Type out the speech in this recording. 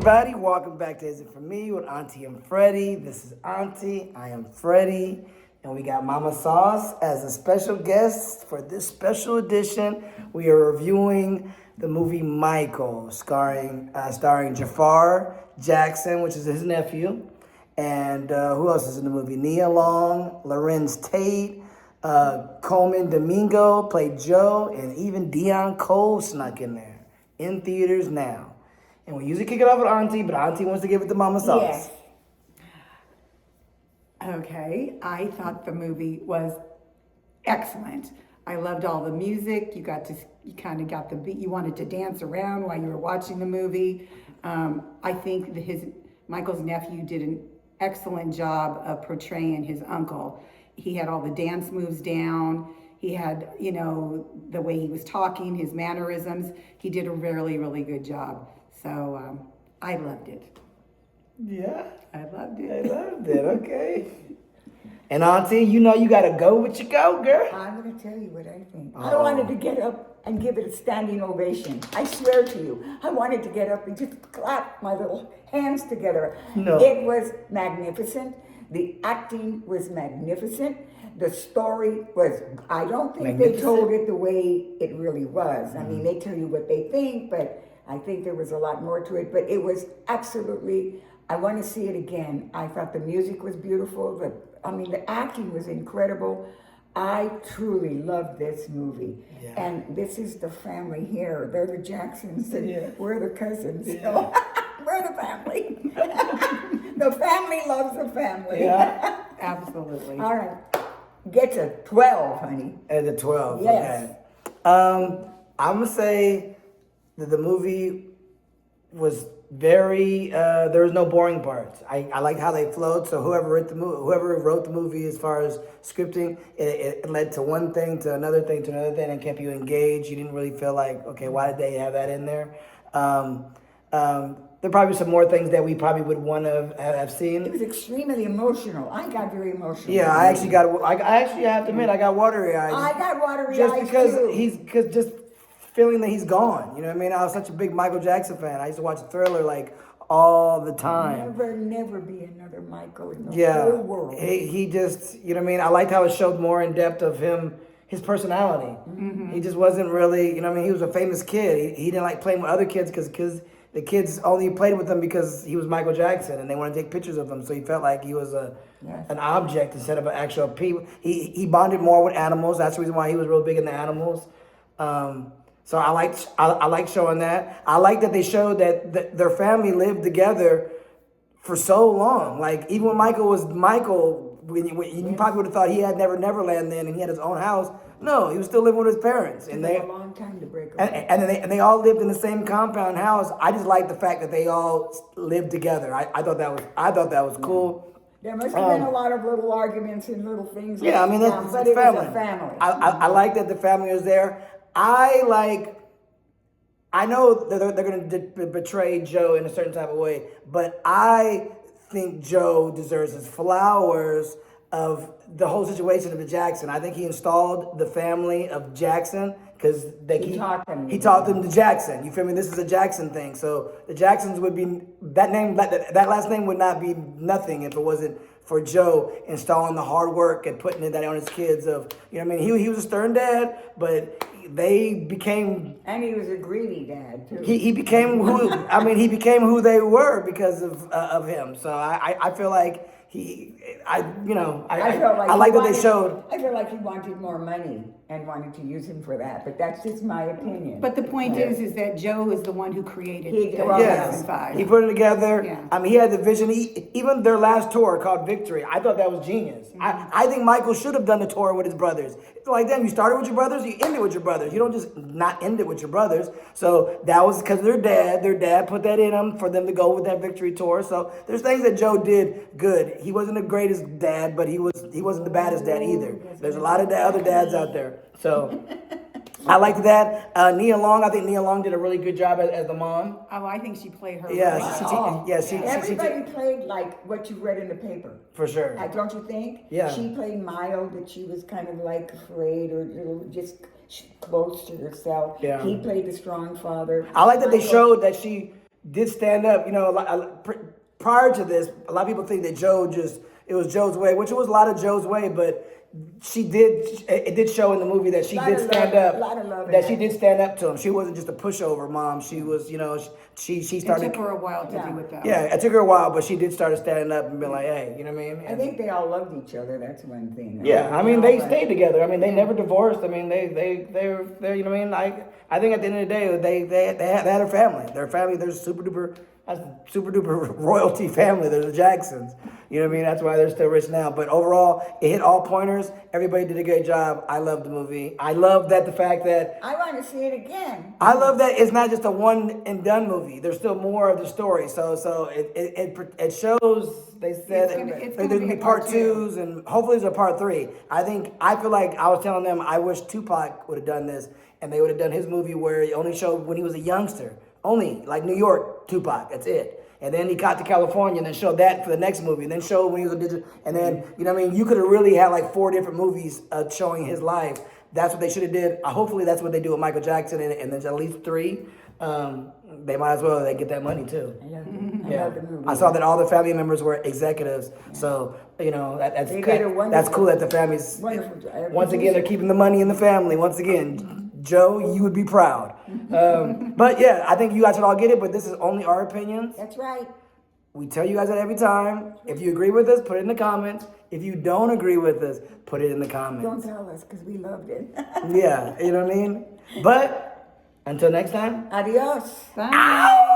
everybody. Welcome back to Is It For Me with Aunty and Freddie. This is Aunty, I am Freddie, and we got Mama Sauce as a special guest for this special edition. We are reviewing the movie Micheal, starring Jafar Jackson, which is his nephew, and who else is in the movie? Nia Long, Lorenz Tate, Coleman Domingo played Joe, and even Dion Cole snuck in there. In theaters now. And we usually kick it off with Auntie, but Auntie wants to give it to Mama Sauce. Yes. Okay, I thought the movie was excellent. I loved all the music. You kind of got the beat. You wanted to dance around while you were watching the movie. I think Michael's nephew did an excellent job of portraying his uncle. He had all the dance moves down. He had, the way he was talking, his mannerisms. He did a really, really good job. So I loved it. Yeah? I loved it. I loved it, okay. And Auntie, you got to go with your go, girl. I'm going to tell you what I think. I wanted to get up and give it a standing ovation. I swear to you, I wanted to get up and just clap my little hands together. No. It was magnificent. The acting was magnificent. The story was, I don't think they told it the way it really was. I mean, they tell you what they think, but I think there was a lot more to it. But it was absolutely, I want to see it again. I thought the music was beautiful. The acting was incredible. I truly loved this movie. Yeah. And this is the family here. They're the Jacksons, and we're the cousins. Yeah. So we're the family. The family loves the family. Yeah, absolutely. All right. Get to 12, honey. At the 12, yes. Okay. I'm going to say that the movie was very, there was no boring parts. I liked how they flowed. So whoever wrote the movie as far as scripting, it led to one thing, to another thing, and kept you engaged. You didn't really feel like, okay, why did they have that in there? There are probably some more things that we probably would want to have seen. It was extremely emotional. I got very emotional. Yeah, I actually have to admit, I got watery eyes. I got watery just eyes because too. Because just feeling that he's gone. You know what I mean? I was such a big Michael Jackson fan. I used to watch Thriller like all the time. Never be another Michael in the whole world. He just, you know what I mean? I liked how it showed more in depth of him, his personality. Mm-hmm. He just wasn't really, you know what I mean? He was a famous kid. He didn't like playing with other kids because the kids only played with him because he was Michael Jackson and they wanted to take pictures of him. So he felt like he was an object instead of an actual people. He bonded more with animals. That's the reason why he was real big into animals. So I liked showing that. I like that they showed that their family lived together for so long. Like even when Michael was Michael, you probably would have thought he had Neverland then and he had his own house. No, he was still living with his parents. And they a long time to break up. And they all lived in the same compound house. I just like the fact that they all lived together. I thought that was cool. There must have been a lot of little arguments and little things. Yeah, I mean that's but family. It was a family. I like that the family was there. I know that they're going to betray Joe in a certain type of way, but I think Joe deserves his flowers of the whole situation of the Jackson. I think he installed the family of Jackson because he taught them the Jackson. You feel me? This is a Jackson thing. So the Jacksons would be, that last name would not be nothing if it wasn't for Joe installing the hard work and putting that on his kids of, you know what I mean? He was a stern dad, but they became... And he was a greedy dad, too. He became who they were because of him. So I feel like I like that they showed. I feel like he wanted more money and wanted to use him for that, but that's just my opinion. But the point is that Joe is the one who created the 2005. He put it together. Yeah. I mean, he had the vision. Even their last tour called Victory, I thought that was genius. Mm-hmm. I think Michael should have done the tour with his brothers. It's like, then you started with your brothers, you end it with your brothers. You don't just not end it with your brothers. So that was because their dad put that in them for them to go with that Victory tour. So there's things that Joe did good. He wasn't the greatest dad, but he wasn't the baddest dad either. There's a lot of other dads out there. So I liked that. Nia Long, I think Nia Long did a really good job as the mom. Oh, I think she played her. Everybody played like what you read in the paper. For sure. Don't you think? Yeah. She played mild, that she was kind of like afraid or just close to herself. Yeah. He played the strong father. I like that they showed that she did stand up. You know, prior to this, a lot of people think that it was Joe's way, which it was a lot of Joe's way, but it did show in the movie that she did stand up, that she did stand up to him. She wasn't just a pushover mom. She was, you know, she started. It took her a while to do with that. Yeah, it took her a while, but she did start standing up and be like, hey, you know what I mean? I think they all loved each other. That's one thing. Yeah, I mean, they stayed together. I mean, they never divorced. I mean, they're you know what I mean? I think at the end of the day, they had a family. Their family, there's super duper royalty family. They're the Jacksons. You know what I mean? That's why they're still rich now. But overall, it hit all pointers. Everybody did a great job. I love the movie. I love the fact that I want to see it again. I love that it's not just a one and done movie. There's still more of the story. So it shows. They said there's gonna be part 2s, and hopefully there's a part 3. I feel like I was telling them I wish Tupac would have done this, and they would have done his movie where he only showed when he was a youngster. Only like New York, Tupac. That's it. And then he got to California and then showed that for the next movie. And then showed when he was a digital. And then, you know what I mean? You could have really had like 4 different movies showing his life. That's what they should have did. Hopefully that's what they do with Michael Jackson. And there's at least 3. They might as well. They get that money too. I love the movie. I saw that all the family members were executives. So, you know, that's cool that the families, once again, they're keeping the money in the family. Once again, Joe, you would be proud. But yeah, I think you guys should all get it, but this is only our opinions. That's right. We tell you guys that every time. If you agree with us, put it in the comments. If you don't agree with us, put it in the comments. Don't tell us because we loved it. Yeah, you know what I mean? But until next time. Adios. Bye. Ow!